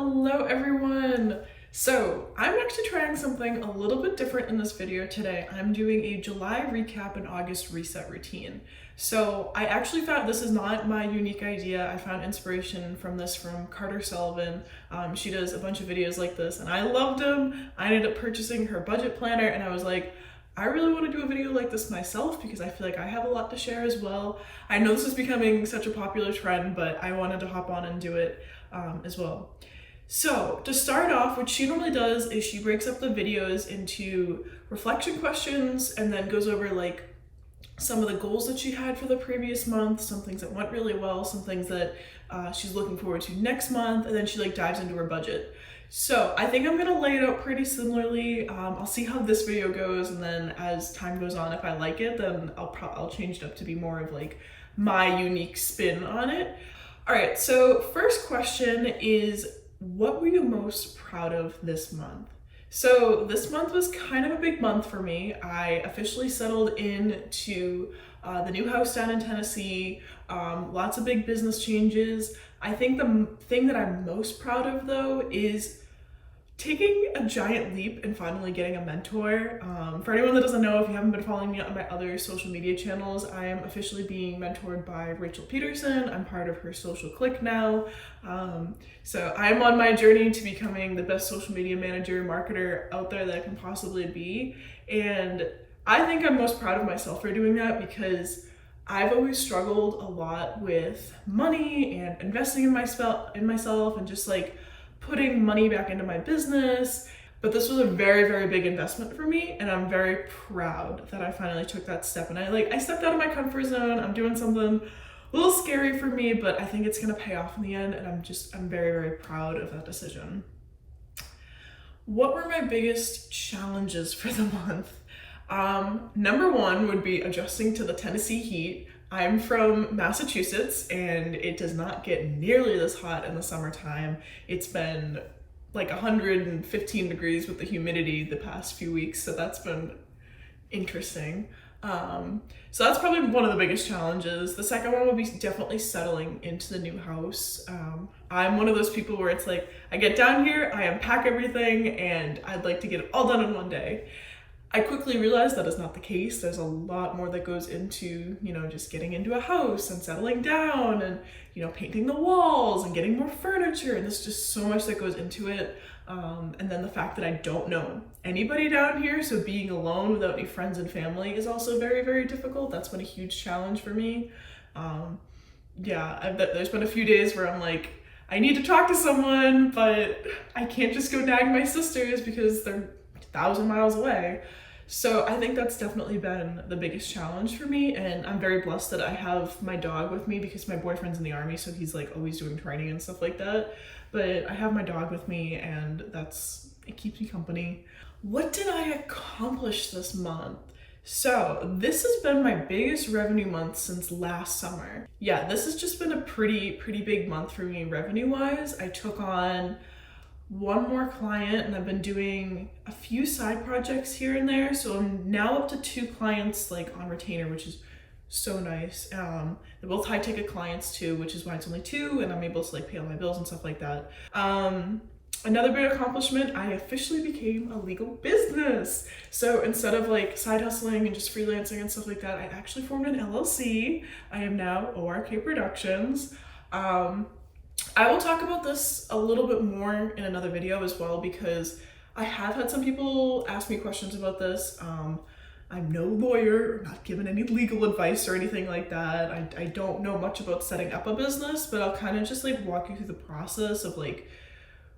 Hello everyone! So I'm actually trying something a little bit different in this video today. I'm doing a July recap and August reset routine. So I actually found this is not my unique idea. I found inspiration from this from Carter Sullivan. She does a bunch of videos like this and I loved them. I ended up purchasing her budget planner and I was like, I really want to do a video like this myself because I feel like I have a lot to share as well. I know this is becoming such a popular trend, but I wanted to hop on and do it as well. So to start off, what she normally does is she breaks up the videos into reflection questions and then goes over like some of the goals that she had for the previous month, some things that went really well, some things that she's looking forward to next month, and then she like dives into her budget. So I think I'm gonna lay it out pretty similarly. I'll see how this video goes, and then as time goes on, if I like it, then I'll change it up to be more of like my unique spin on it. All right, so first question is, what were you most proud of this month? So this month was kind of a big month for me. I officially settled into the new house down in Tennessee, lots of big business changes. I think the thing that I'm most proud of though is taking a giant leap and finally getting a mentor. For anyone that doesn't know, if you haven't been following me on my other social media channels, I am officially being mentored by Rachel Peterson. I'm part of her social clique now. So I'm on my journey to becoming the best social media manager, marketer out there that I can possibly be. And I think I'm most proud of myself for doing that because I've always struggled a lot with money and investing in myself and just like putting money back into my business. But this was a very, very big investment for me, and I'm very proud that I finally took that step. And I stepped out of my comfort zone. I'm doing something a little scary for me, but I think it's gonna pay off in the end, and I'm very, very proud of that decision. What were my biggest challenges for the month? Number one would be adjusting to the Tennessee heat. I'm from Massachusetts and it does not get nearly this hot in the summertime. It's been like 115 degrees with the humidity the past few weeks, so that's been interesting. So that's probably one of the biggest challenges. The second one would be definitely settling into the new house. I'm one of those people where it's like, I get down here, I unpack everything, and I'd like to get it all done in one day. I quickly realized that is not the case. There's a lot more that goes into, just getting into a house and settling down and, painting the walls and getting more furniture. And there's just so much that goes into it. And then the fact that I don't know anybody down here, so being alone without any friends and family is also very, very difficult. That's been a huge challenge for me. There's been a few days where I'm like, I need to talk to someone, but I can't just go nag my sisters because they're 1,000 miles away. So I think that's definitely been the biggest challenge for me, and I'm very blessed that I have my dog with me because my boyfriend's in the army, so he's like always doing training and stuff like that. But I have my dog with me and it keeps me company. What did I accomplish this month? So this has been my biggest revenue month since last summer. Yeah, this has just been a pretty big month for me revenue-wise. I took on one more client and I've been doing a few side projects here and there. So I'm now up to 2 clients like on retainer, which is so nice. They're both high ticket clients too, which is why it's only 2 and I'm able to like pay all my bills and stuff like that. Another big accomplishment, I officially became a legal business. So instead of like side hustling and just freelancing and stuff like that, I actually formed an LLC. I am now ORK Productions. I will talk about this a little bit more in another video as well because I have had some people ask me questions about this. I'm no lawyer, not given any legal advice or anything like that. I don't know much about setting up a business, but I'll kind of just like walk you through the process of like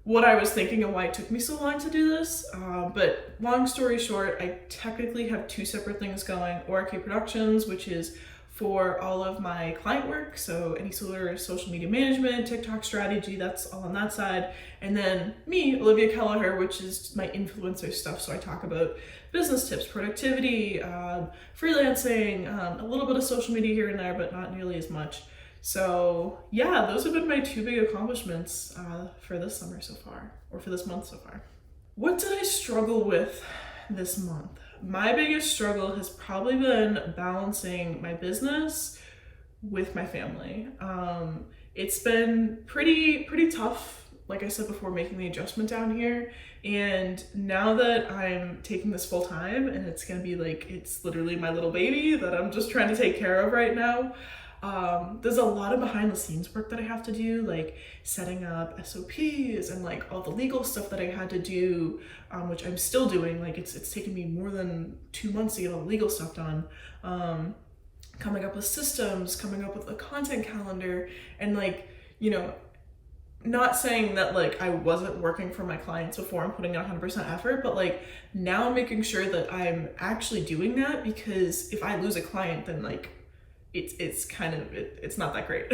what I was thinking and why it took me so long to do this. But long story short, I technically have 2 separate things going. ORK Productions, which is for all of my client work, so any sort of social media management, TikTok strategy, that's all on that side. And then me, Olivia Kelliher, which is my influencer stuff. So I talk about business tips, productivity, freelancing, a little bit of social media here and there, but not nearly as much. So yeah, those have been my 2 big accomplishments for this summer so far, or for this month so far. What did I struggle with this month? My biggest struggle has probably been balancing my business with my family. It's been pretty tough like I said before, making the adjustment down here. And now that I'm taking this full time and it's gonna be like, it's literally my little baby that I'm just trying to take care of right now. There's a lot of behind the scenes work that I have to do, like setting up SOPs and like all the legal stuff that I had to do, which I'm still doing. Like it's taken me more than 2 months to get all the legal stuff done. Coming up with systems, coming up with a content calendar, and like, you know, not saying that like I wasn't working for my clients before and putting in 100% effort, but like now I'm making sure that I'm actually doing that, because if I lose a client, then like it's not that great.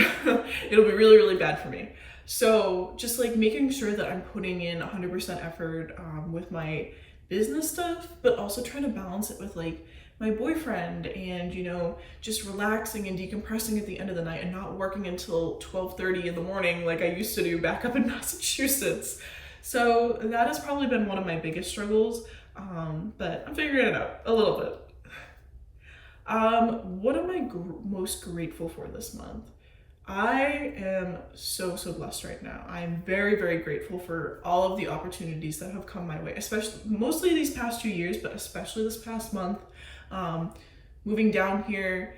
It'll be really, really bad for me. So just like making sure that I'm putting in 100% effort with my business stuff, but also trying to balance it with like my boyfriend and, you know, just relaxing and decompressing at the end of the night and not working until 12:30 in the morning like I used to do back up in Massachusetts. So that has probably been one of my biggest struggles, but I'm figuring it out a little bit. What am I most grateful for this month? I am so blessed right now. I'm very, very grateful for all of the opportunities that have come my way, especially mostly these past 2 years, but especially this past month. Moving down here,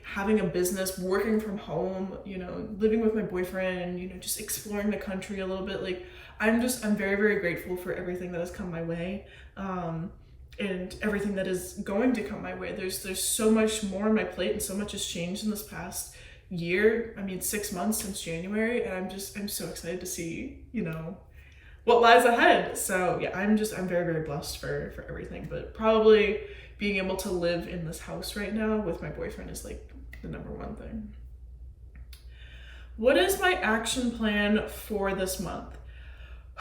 having a business, working from home, you know, living with my boyfriend, you know, just exploring the country a little bit. Like I'm very, very grateful for everything that has come my way. And everything that is going to come my way. There's so much more on my plate and so much has changed in this past year. I mean, 6 months since January, and I'm so excited to see, you know, what lies ahead. So yeah, I'm very, very blessed for everything, but probably being able to live in this house right now with my boyfriend is like the number one thing. What is my action plan for this month?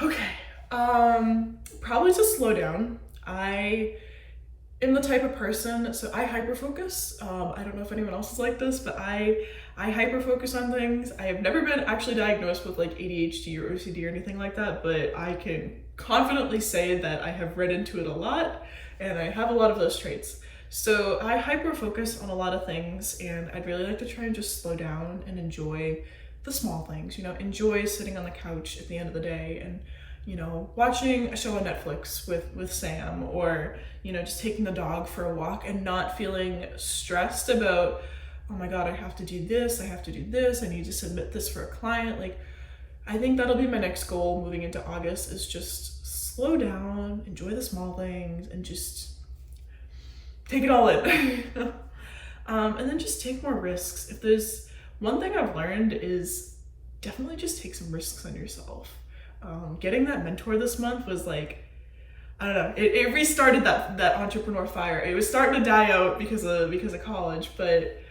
Okay, probably to slow down. I am the type of person, so I hyper-focus. I don't know if anyone else is like this, but I hyper-focus on things. I have never been actually diagnosed with like ADHD or OCD or anything like that, but I can confidently say that I have read into it a lot and I have a lot of those traits. So I hyper-focus on a lot of things, and I'd really like to try and just slow down and enjoy the small things, you know, enjoy sitting on the couch at the end of the day and, you know, watching a show on Netflix with Sam, or, you know, just taking the dog for a walk and not feeling stressed about, oh my God, I have to do this, I need to submit this for a client. Like, I think that'll be my next goal moving into August, is just slow down, enjoy the small things, and just take it all in. And then just take more risks. If there's one thing I've learned, is definitely just take some risks on yourself. Getting that mentor this month was like, I don't know, it restarted that entrepreneur fire. It was starting to die out because of college, but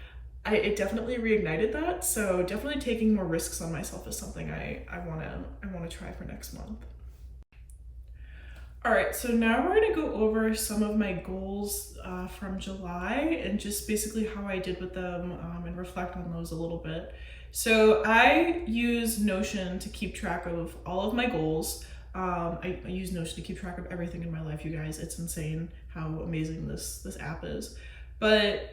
it definitely reignited that. So definitely taking more risks on myself is something I wanna try for next month. All right, so now we're gonna go over some of my goals from July and just basically how I did with them, and reflect on those a little bit. So I use Notion to keep track of all of my goals. I use Notion to keep track of everything in my life, you guys. It's insane how amazing this app is. But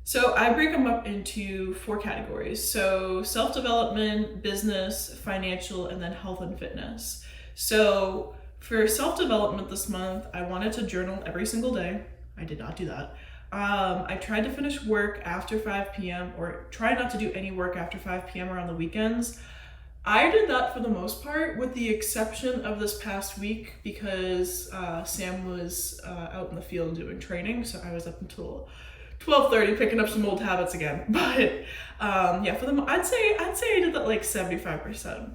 so I break them up into 4 categories. So self-development, business, financial, and then health and fitness. So for self-development this month, I wanted to journal every single day. I did not do that. I tried to finish work after 5 p.m. or try not to do any work after 5 p.m. or on the weekends. I did that for the most part, with the exception of this past week, because Sam was out in the field doing training, so I was up until 12:30 picking up some old habits again. But yeah, for them, I'd say I did that like 75%.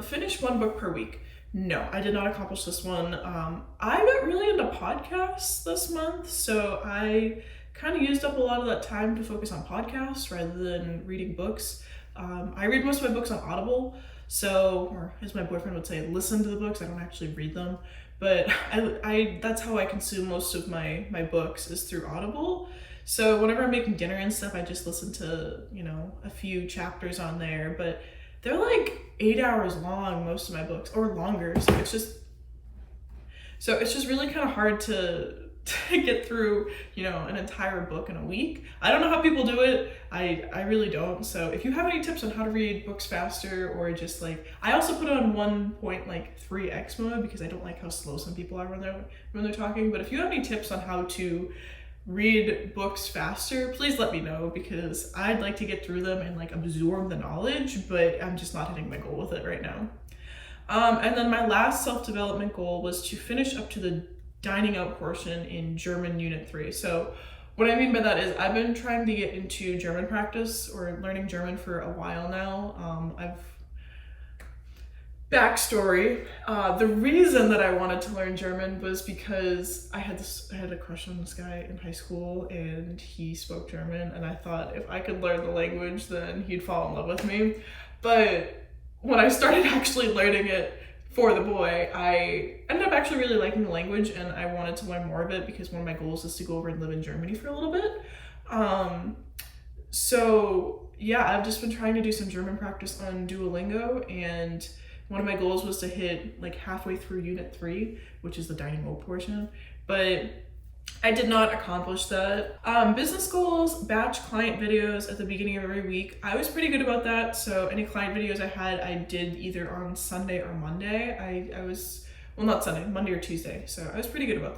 Finish 1 book per week. No, I did not accomplish this one. I got really into podcasts this month, so I kind of used up a lot of that time to focus on podcasts rather than reading books. I read most of my books on Audible, so, or as my boyfriend would say, listen to the books. I don't actually read them, but that's how I consume most of my books, is through Audible. So whenever I'm making dinner and stuff, I just listen to, you know, a few chapters on there, but they're like 8 hours long, most of my books, or longer. So it's just really kind of hard to to get through, you know, an entire book in a week. I don't know how people do it. I really don't. So if you have any tips on how to read books faster, or just like, I also put on 1.3x mode because I don't like how slow some people are when they're talking. But if you have any tips on how to read books faster, please let me know, because I'd like to get through them and like absorb the knowledge, but I'm just not hitting my goal with it right now. And then my last self-development goal was to finish up to the dining out portion in German Unit 3. So what I mean by that is I've been trying to get into German practice, or learning German, for a while now. Backstory, the reason that I wanted to learn German was because I had a crush on this guy in high school, and he spoke German, and I thought if I could learn the language, then he'd fall in love with me. But when I started actually learning it for the boy, I ended up actually really liking the language, and I wanted to learn more of it because one of my goals is to go over and live in Germany for a little bit. So yeah, I've just been trying to do some German practice on Duolingo, and one of my goals was to hit like halfway through Unit 3, which is the dining out portion, but I did not accomplish that. Business goals, batch client videos at the beginning of every week. I was pretty good about that. So any client videos I had, I did either on Sunday or Monday. I was, well, not Sunday, Monday or Tuesday. So I was pretty good about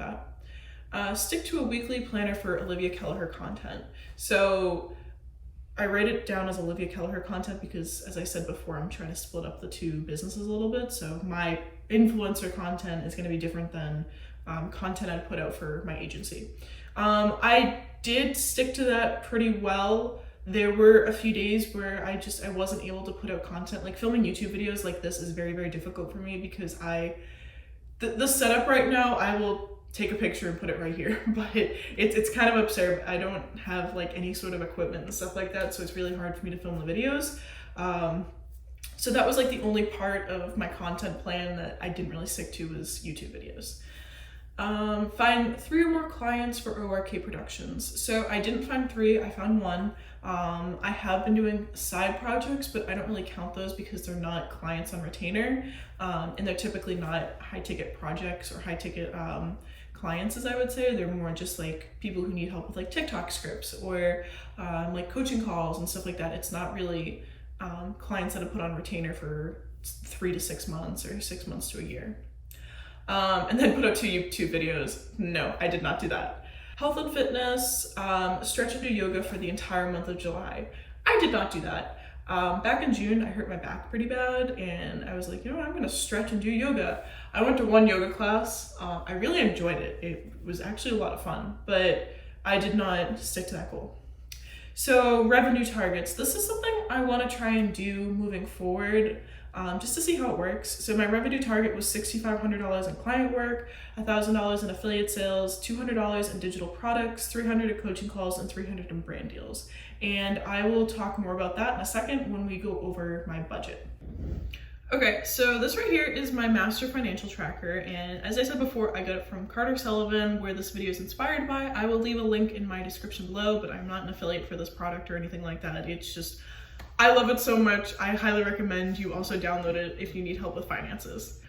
that. Stick to a weekly planner for Olivia Kelliher content. So I write it down as Olivia Kelliher content because, as I said before, I'm trying to split up the two businesses a little bit. So my influencer content is going to be different than content I'd put out for my agency. I did stick to that pretty well. There were a few days where I wasn't able to put out content. Like filming YouTube videos like this is very, very difficult for me because the setup right now, I will take a picture and put it right here, but it's kind of absurd. I don't have like any sort of equipment and stuff like that, so it's really hard for me to film the videos. So that was like the only part of my content plan that I didn't really stick to, was YouTube videos. Find 3 or more clients for ORK Productions. So I didn't find 3, I found 1. I have been doing side projects, but I don't really count those because they're not clients on retainer, and they're typically not high ticket projects or high ticket clients, as I would say. They're more just like people who need help with like TikTok scripts or like coaching calls and stuff like that. It's not really clients that I put on retainer for 3 to 6 months or 6 months to a year. And then put up 2 YouTube videos. No, I did not do that. Health and fitness, stretch and do yoga for the entire month of July. I did not do that. Back in June, I hurt my back pretty bad, and I was like, you know what, I'm gonna stretch and do yoga. I went to 1 yoga class. I really enjoyed it. It was actually a lot of fun, but I did not stick to that goal. So revenue targets. This is something I want to try and do moving forward, just to see how it works. So my revenue target was $6,500 in client work, $1,000 in affiliate sales, $200 in digital products, $300 in coaching calls, and $300 in brand deals. And I will talk more about that in a second when we go over my budget. Okay, so this right here is my master financial tracker, and as I said before, I got it from Carter Sullivan, where this video is inspired by. I will leave a link in my description below, but I'm not an affiliate for this product or anything like that. It's just, I love it so much. I highly recommend you also download it if you need help with finances.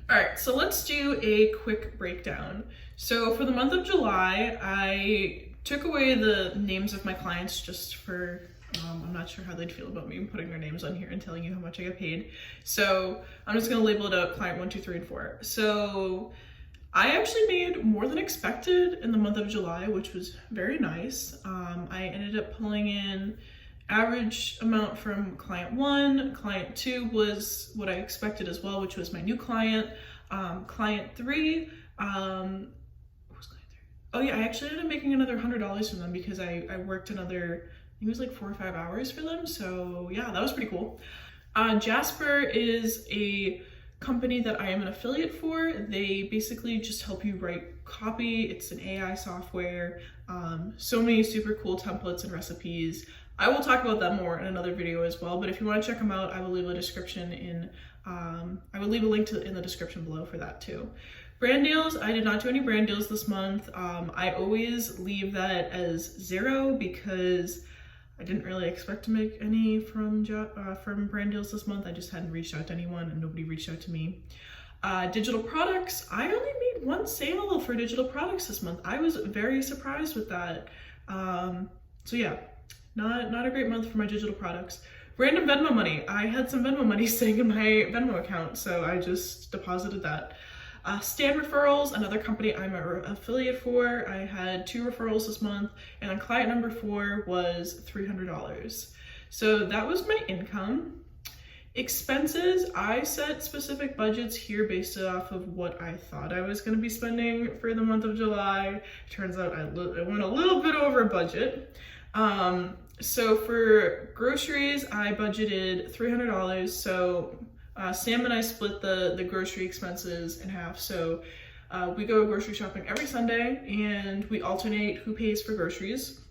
All right, so let's do a quick breakdown. So for the month of July, I took away the names of my clients just for, I'm not sure how they'd feel about me putting their names on here and telling you how much I got paid. So I'm just gonna label it out client 1, 2, 3, and 4. So I actually made more than expected in the month of July, which was very nice. I ended up pulling in average amount from client 1. Client 2 was what I expected as well, which was my new client. Client 3, what was client 3? Oh yeah, I actually ended up making another $100 from them because I worked another, I think it was like 4 or 5 hours for them. So yeah, that was pretty cool. JASPER is a company that I am an affiliate for. They basically just help you write copy. It's an AI software. So many super cool templates and recipes. I will talk about that more in another video as well, but if you want to check them out, I will leave a description in, I will leave a link in the description below for that too. Brand deals, I did not do any brand deals this month. I always leave that as 0 because I didn't really expect to make any from brand deals this month. I just hadn't reached out to anyone and nobody reached out to me. Digital products, I only made one sale for digital products this month. I was very surprised with that. So yeah, not a great month for my digital products. Random Venmo money. I had some Venmo money sitting in my Venmo account, so I just deposited that. Stan referrals, another company I'm an affiliate for. I had 2 referrals this month, and then client number 4 was $300. So that was my income. Expenses, I set specific budgets here based off of what I thought I was going to be spending for the month of July. Turns out I went a little bit over budget. So for groceries, I budgeted $300. So Sam and I split the grocery expenses in half. So we go grocery shopping every Sunday, and we alternate who pays for groceries.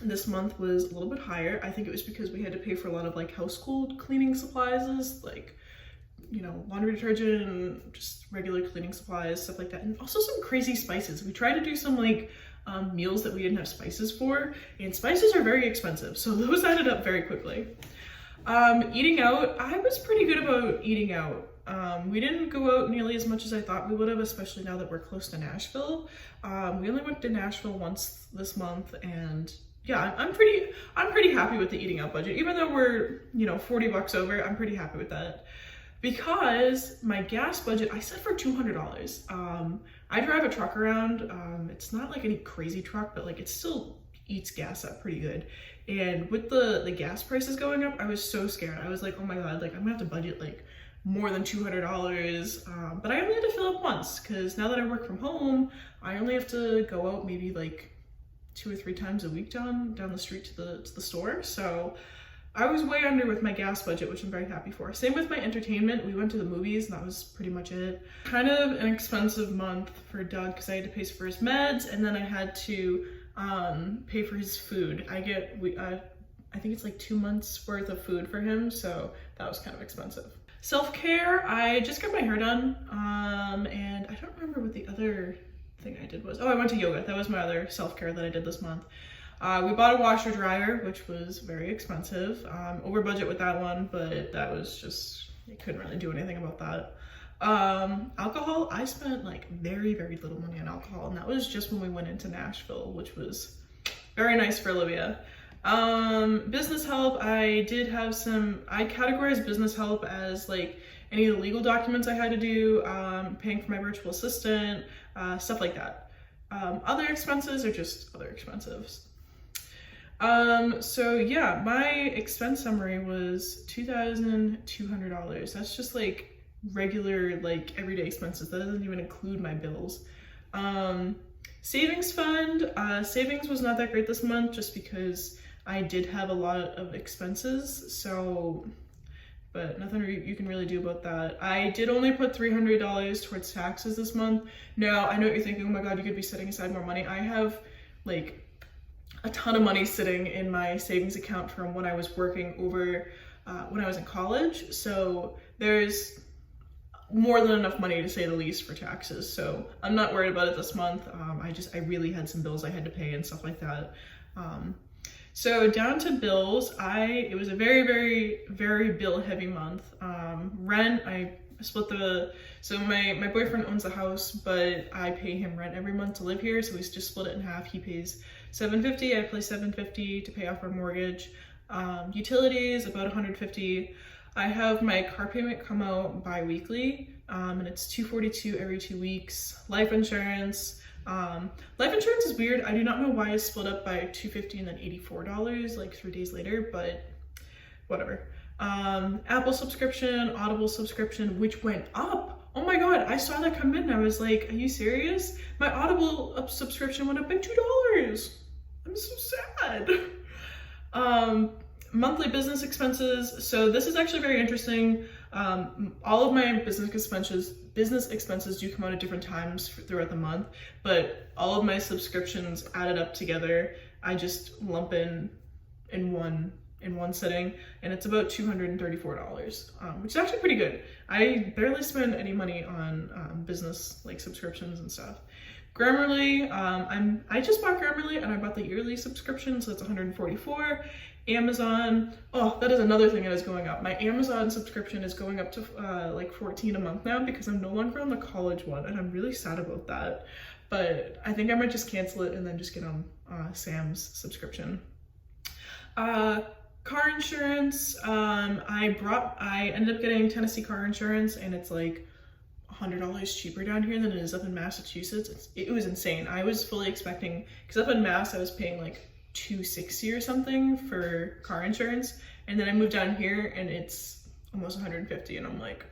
This month was a little bit higher. I think it was because we had to pay for a lot of like household cleaning supplies, like, you know, laundry detergent and just regular cleaning supplies, stuff like that. And also some crazy spices. We tried to do some like meals that we didn't have spices for, and spices are very expensive. So those added up very quickly. Eating out, I was pretty good about eating out. We didn't go out nearly as much as I thought we would have, especially now that we're close to Nashville. We only went to Nashville once this month, and yeah, I'm pretty happy with the eating out budget. Even though we're, you know, $40 over, I'm pretty happy with that. Because my gas budget, I set for $200. I drive a truck around. It's not like any crazy truck, but like it still eats gas up pretty good. And with the gas prices going up, I was so scared. I was like, oh my God, like I'm gonna have to budget like more than $200. But I only had to fill up once, because now that I work from home, I only have to go out maybe like 2 or 3 times a week down the street to the store. So I was way under with my gas budget, which I'm very happy for. Same with my entertainment. We went to the movies, and that was pretty much it. Kind of an expensive month for Doug, because I had to pay for his meds, and then I had to pay for his food. I think it's like 2 months worth of food for him, so that was kind of expensive. Self-care, I just got my hair done, and I don't remember what the other thing I did was. Oh, I went to yoga. That was my other self-care that I did this month. We bought a washer dryer, which was very expensive. Over budget with that one, but that was just, I couldn't really do anything about that. Alcohol, I spent like very little money on alcohol, and that was just when we went into Nashville, which was very nice for Olivia. Business help, I did have I categorized business help as like any of the legal documents I had to do, paying for my virtual assistant, stuff like that. Other expenses are just other expenses. So yeah, my expense summary was $2,200. That's just like regular, like everyday expenses. That doesn't even include my bills. Savings fund, savings was not that great this month, just because I did have a lot of expenses, so, but nothing you can really do about that. I did only put $300 towards taxes this month. Now, I know what you're thinking, oh my God, you could be setting aside more money. I have like a ton of money sitting in my savings account from when I was working over, when I was in college. So there's more than enough money, to say the least, for taxes. So I'm not worried about it this month. I really had some bills I had to pay and stuff like that. So down to bills, it was a very bill heavy month. Rent, I split so my boyfriend owns a house, but I pay him rent every month to live here. So we just split it in half. He pays $750, I pay $750 to pay off our mortgage. Utilities, about $150. I have my car payment come out bi-weekly, and it's $242 every 2 weeks. Life insurance is weird. I do not know why it's split up by $250 and then $84 like 3 days later, but whatever. Apple subscription, Audible subscription, which went up. Oh my God, I saw that come in and I was like, are you serious? My Audible subscription went up by $2. I'm so sad. Monthly business expenses. So this is actually very interesting. All of my business expenses do come out at different times throughout the month, but all of my subscriptions added up together, I just lump in one sitting, and it's about $234, which is actually pretty good. I barely spend any money on business like subscriptions and stuff. Grammarly, I just bought Grammarly, and I bought the yearly subscription, so it's $144. Amazon, oh, that is another thing that is going up. My Amazon subscription is going up to like $14 a month now because I'm no longer on the college one, and I'm really sad about that. But I think I might just cancel it and then just get on Sam's subscription. Car insurance, I ended up getting Tennessee car insurance, and it's like $100 cheaper down here than it is up in Massachusetts. It was insane. I was fully expecting, because up in Mass I was paying like $260 or something for car insurance, and then I moved down here and it's almost $150, and I'm like,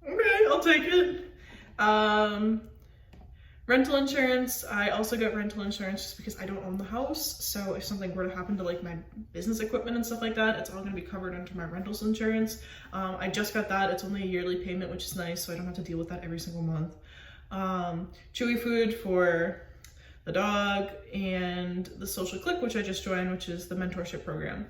okay, I'll take it. Rental insurance, I also got rental insurance just because I don't own the house, so if something were to happen to like my business equipment and stuff like that, it's all going to be covered under my rentals insurance. I just got that. It's only a yearly payment, which is nice, so I don't have to deal with that every single month. Chewy food for the dog, and the social click, which I just joined, which is the mentorship program.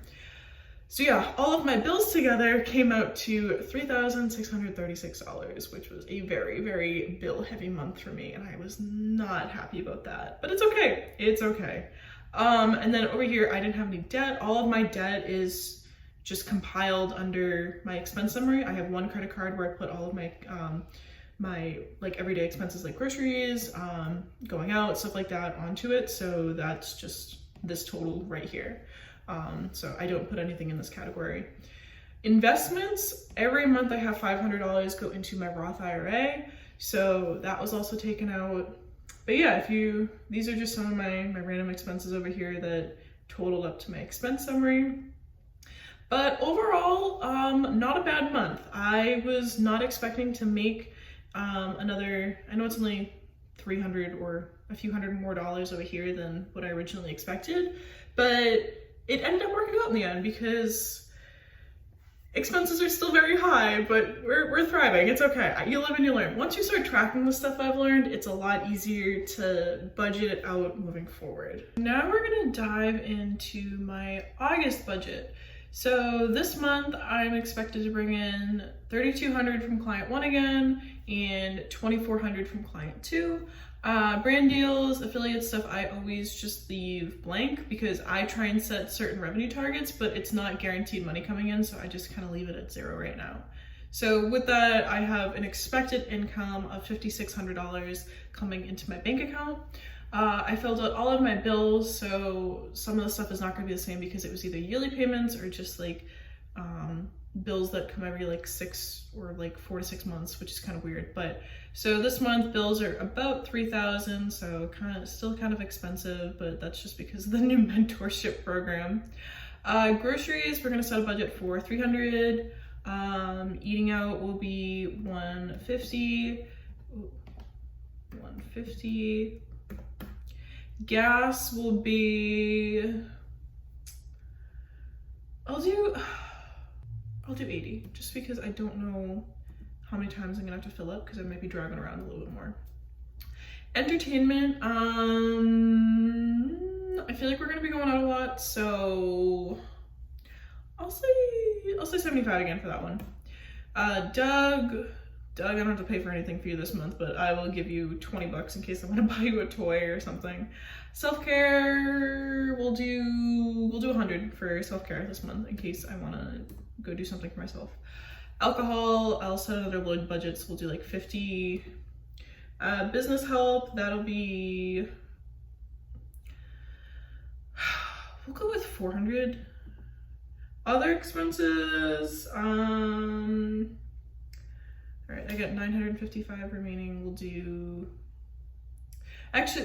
So yeah, all of my bills together came out to $3,636, which was a very, very bill heavy month for me, and I was not happy about that, but it's okay. It's okay. And then over here, I didn't have any debt. All of my debt is just compiled under my expense summary. I have one credit card where I put all of my my like everyday expenses like groceries, going out, stuff like that onto it. So that's just this total right here. So I don't put anything in this category. Investments, every month I have $500 go into my Roth IRA. So that was also taken out. But yeah, these are just some of my random expenses over here that totaled up to my expense summary. But overall, not a bad month. I was not expecting to make another, I know it's only 300 or a few hundred more dollars over here than what I originally expected, but it ended up working out in the end because expenses are still very high, but we're thriving. It's okay. You live and you learn. Once you start tracking the stuff I've learned, it's a lot easier to budget it out moving forward. Now we're gonna dive into my August budget. So this month I'm expected to bring in $3,200 from client 1 again and $2,400 from client 2. Brand deals, affiliate stuff, I always just leave blank because I try and set certain revenue targets, but it's not guaranteed money coming in, so I just kind of leave it at 0 right now. So with that, I have an expected income of $5,600 coming into my bank account. I filled out all of my bills, so some of the stuff is not going to be the same because it was either yearly payments or just like bills that come every like 6 or like 4 to 6 months, which is kind of weird. But so this month bills are about $3,000, so still kind of expensive, but that's just because of the new mentorship program. Groceries, we're gonna set a budget for $300. Eating out will be $150. Gas will be, I'll do $80, just because I don't know how many times I'm gonna have to fill up because I might be driving around a little bit more. Entertainment, I feel like we're gonna be going out a lot, so I'll say 75 again for that one. Doug, I don't have to pay for anything for you this month, but I will give you $20 in case I want to buy you a toy or something. Self-care, we'll do 100 for self-care this month in case I want to go do something for myself. Alcohol, I'll set another load budgets. We'll do like 50. Business help, that'll be, we'll go with 400. Other expenses, all right, I got 955 remaining.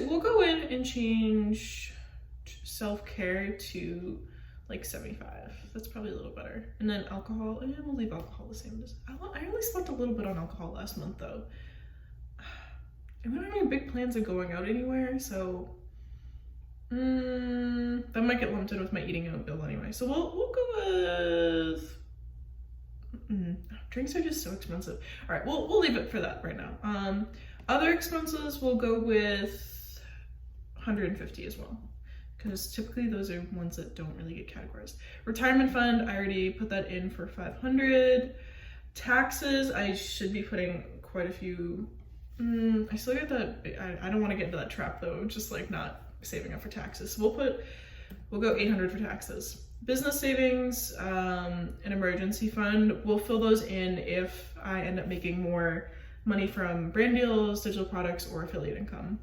We'll go in and change self-care to like 75. That's probably a little better. And then alcohol, and we'll leave alcohol the same. I only spent a little bit on alcohol last month though. And we don't have any big plans of going out anywhere, so that might get lumped in with my eating out bill anyway. So we'll go with, drinks are just so expensive. All right, we'll leave it for that right now. Other expenses, we'll go with 150 as well, because typically those are ones that don't really get categorized. Retirement fund, I already put that in for 500. Taxes, I should be putting quite a few. I still get that. I don't want to get into that trap though, just like not saving up for taxes. So we'll go 800 for taxes. business savings, an emergency fund. We'll fill those in if I end up making more money from brand deals, digital products, or affiliate income.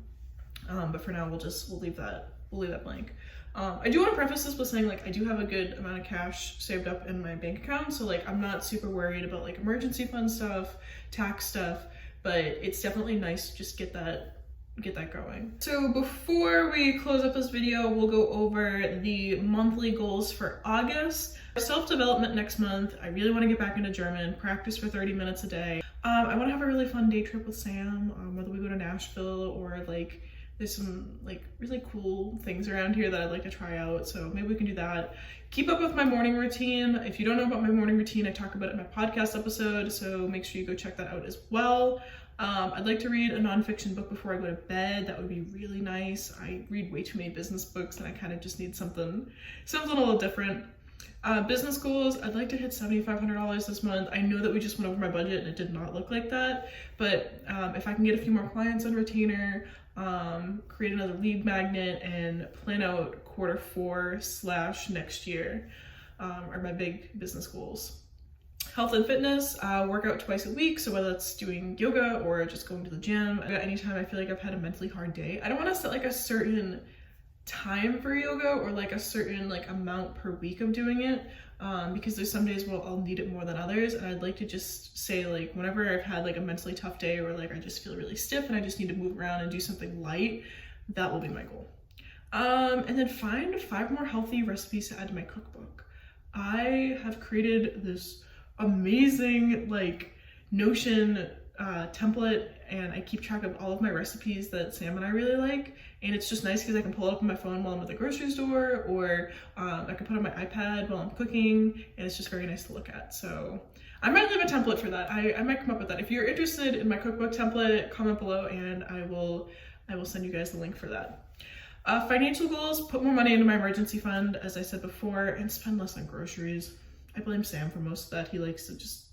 But for now, we'll leave that blank. I do want to preface this with saying, like, I do have a good amount of cash saved up in my bank account, so like I'm not super worried about like emergency fund stuff, tax stuff, but it's definitely nice to just get that going. So before we close up this video, we'll go over the monthly goals for August. Self-development next month. I really want to get back into German, practice for 30 minutes a day. I want to have a really fun day trip with Sam, whether we go to Nashville or like there's some like really cool things around here that I'd like to try out, so maybe we can do that. Keep up with my morning routine. If you don't know about my morning routine, I talk about it in my podcast episode, so make sure you go check that out as well. I'd like to read a nonfiction book before I go to bed. That would be really nice. I read way too many business books and I kind of just need something a little different. Business goals, I'd like to hit $7,500 this month. I know that we just went over my budget and it did not look like that, but if I can get a few more clients on retainer, create another lead magnet, and plan out Q4 / next year are my big business goals. Health and fitness, work out twice a week, so whether it's doing yoga or just going to the gym. Anytime I feel like I've had a mentally hard day, I don't want to set like a certain time for yoga or like a certain like amount per week of doing it, because there's some days where I'll need it more than others, and I'd like to just say like whenever I've had like a mentally tough day or like I just feel really stiff and I just need to move around and do something light, that will be my goal. And then find 5 more healthy recipes to add to my cookbook. I have created this amazing like Notion template, and I keep track of all of my recipes that Sam and I really like, and it's just nice because I can pull it up on my phone while I'm at the grocery store, or I can put it on my iPad while I'm cooking, and it's just very nice to look at. So I might leave a template for that. I might come up with that. If you're interested in my cookbook template, comment below and I will send you guys the link for that. Financial goals, put more money into my emergency fund, as I said before, and spend less on groceries. I blame Sam for most of that. He likes to just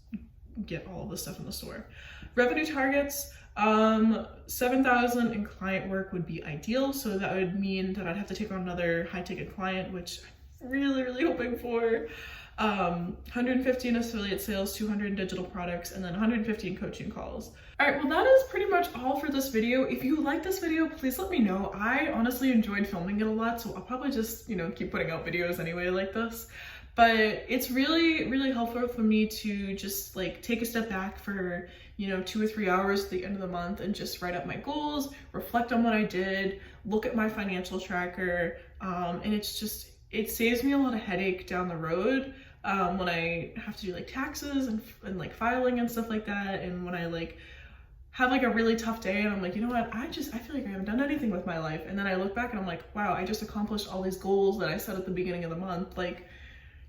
get all of the stuff in the store. Revenue targets, 7,000 in client work would be ideal. So that would mean that I'd have to take on another high ticket client, which I'm really hoping for. 150 in affiliate sales, 200 in digital products, and then 150 in coaching calls. All right, well, that is pretty much all for this video. If you like this video, please let me know. I honestly enjoyed filming it a lot, so I'll probably just, keep putting out videos anyway like this. But it's really helpful for me to just like take a step back for 2 or 3 hours at the end of the month and just write up my goals, reflect on what I did, look at my financial tracker, and it saves me a lot of headache down the road when I have to do like taxes and like filing and stuff like that, and when I like have like a really tough day and I'm like, you know what, I feel like I haven't done anything with my life, and then I look back and I'm like, wow, I just accomplished all these goals that I set at the beginning of the month. Like,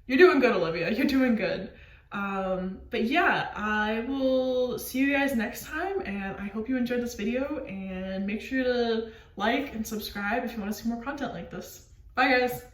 you're doing good, Olivia. You're doing good. But yeah, I will see you guys next time, and I hope you enjoyed this video, and make sure to like and subscribe if you want to see more content like this. Bye, guys.